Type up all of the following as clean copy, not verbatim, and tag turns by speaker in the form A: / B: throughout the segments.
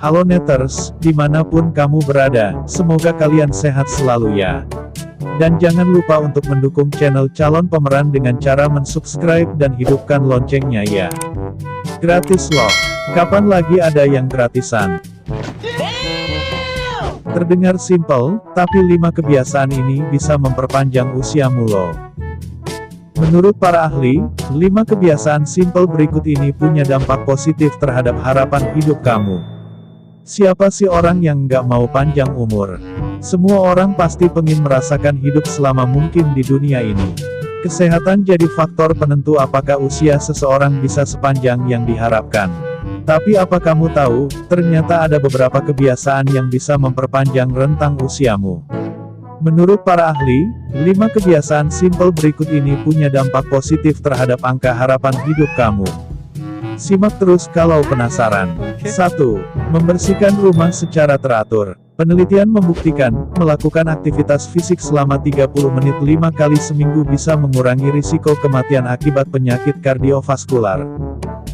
A: Halo Neters, dimanapun kamu berada, semoga kalian sehat selalu ya. Dan jangan lupa untuk mendukung channel calon pemeran dengan cara mensubscribe dan hidupkan loncengnya ya. Gratis loh, kapan lagi ada yang gratisan? Terdengar simpel, tapi 5 kebiasaan ini bisa memperpanjang usiamu loh. Menurut para ahli, 5 kebiasaan simpel berikut ini punya dampak positif terhadap harapan hidup kamu. Siapa sih orang yang nggak mau panjang umur? Semua orang pasti pengen merasakan hidup selama mungkin di dunia ini. Kesehatan jadi faktor penentu apakah usia seseorang bisa sepanjang yang diharapkan. Tapi apa kamu tahu, ternyata ada beberapa kebiasaan yang bisa memperpanjang rentang usiamu. Menurut para ahli, 5 kebiasaan simpel berikut ini punya dampak positif terhadap angka harapan hidup kamu. Simak terus kalau penasaran. 1. Membersihkan rumah secara teratur. Penelitian membuktikan, melakukan aktivitas fisik selama 30 menit 5 kali seminggu bisa mengurangi risiko kematian akibat penyakit kardiovaskular.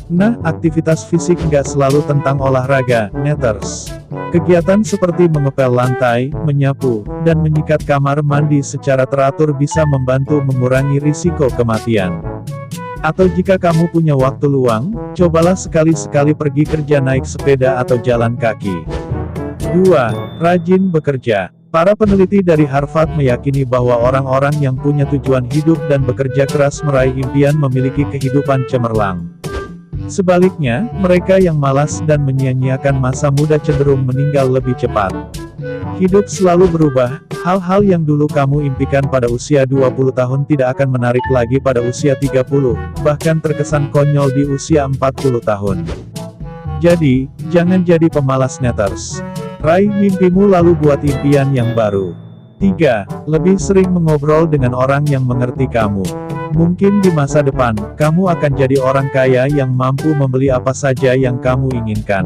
A: Nah, aktivitas fisik nggak selalu tentang olahraga, Neters. Kegiatan seperti mengepel lantai, menyapu, dan menyikat kamar mandi secara teratur bisa membantu mengurangi risiko kematian. Atau jika kamu punya waktu luang, cobalah sekali-sekali pergi kerja naik sepeda atau jalan kaki. 2. Rajin bekerja. Para peneliti dari Harvard meyakini bahwa orang-orang yang punya tujuan hidup dan bekerja keras meraih impian memiliki kehidupan cemerlang. Sebaliknya, mereka yang malas dan menyia-nyiakan masa muda cenderung meninggal lebih cepat. Hidup selalu berubah, hal-hal yang dulu kamu impikan pada usia 20 tahun tidak akan menarik lagi pada usia 30, bahkan terkesan konyol di usia 40 tahun. Jadi, jangan jadi pemalas Neters. Raih mimpimu lalu buat impian yang baru. 3. Lebih sering mengobrol dengan orang yang mengerti kamu. Mungkin di masa depan, kamu akan jadi orang kaya yang mampu membeli apa saja yang kamu inginkan.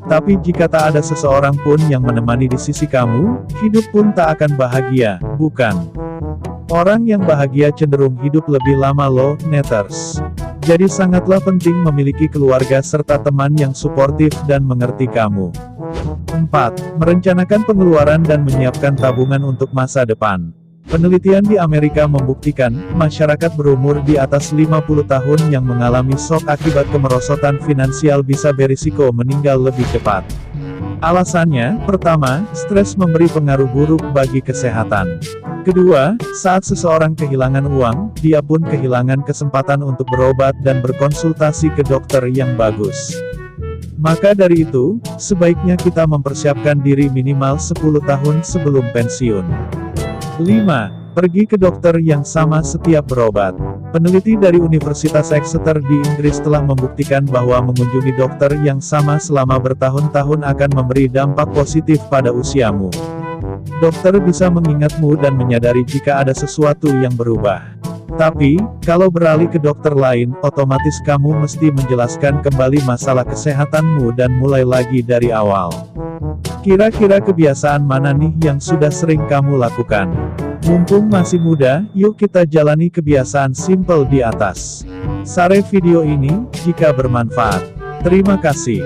A: Tapi jika tak ada seseorang pun yang menemani di sisi kamu, hidup pun tak akan bahagia, bukan? Orang yang bahagia cenderung hidup lebih lama loh, Neters. Jadi sangatlah penting memiliki keluarga serta teman yang suportif dan mengerti kamu. 4. Merencanakan pengeluaran dan menyiapkan tabungan untuk masa depan. Penelitian di Amerika membuktikan, masyarakat berumur di atas 50 tahun yang mengalami shock akibat kemerosotan finansial bisa berisiko meninggal lebih cepat. Alasannya, pertama, stres memberi pengaruh buruk bagi kesehatan. Kedua, saat seseorang kehilangan uang, dia pun kehilangan kesempatan untuk berobat dan berkonsultasi ke dokter yang bagus. Maka dari itu, sebaiknya kita mempersiapkan diri minimal 10 tahun sebelum pensiun. 5. Pergi ke dokter yang sama setiap berobat. Peneliti dari Universitas Exeter di Inggris telah membuktikan bahwa mengunjungi dokter yang sama selama bertahun-tahun akan memberi dampak positif pada usiamu. Dokter bisa mengingatmu dan menyadari jika ada sesuatu yang berubah. Tapi, kalau beralih ke dokter lain, otomatis kamu mesti menjelaskan kembali masalah kesehatanmu dan mulai lagi dari awal. Kira-kira kebiasaan mana nih yang sudah sering kamu lakukan? Mumpung masih muda, yuk kita jalani kebiasaan simpel di atas. Share video ini, jika bermanfaat. Terima kasih.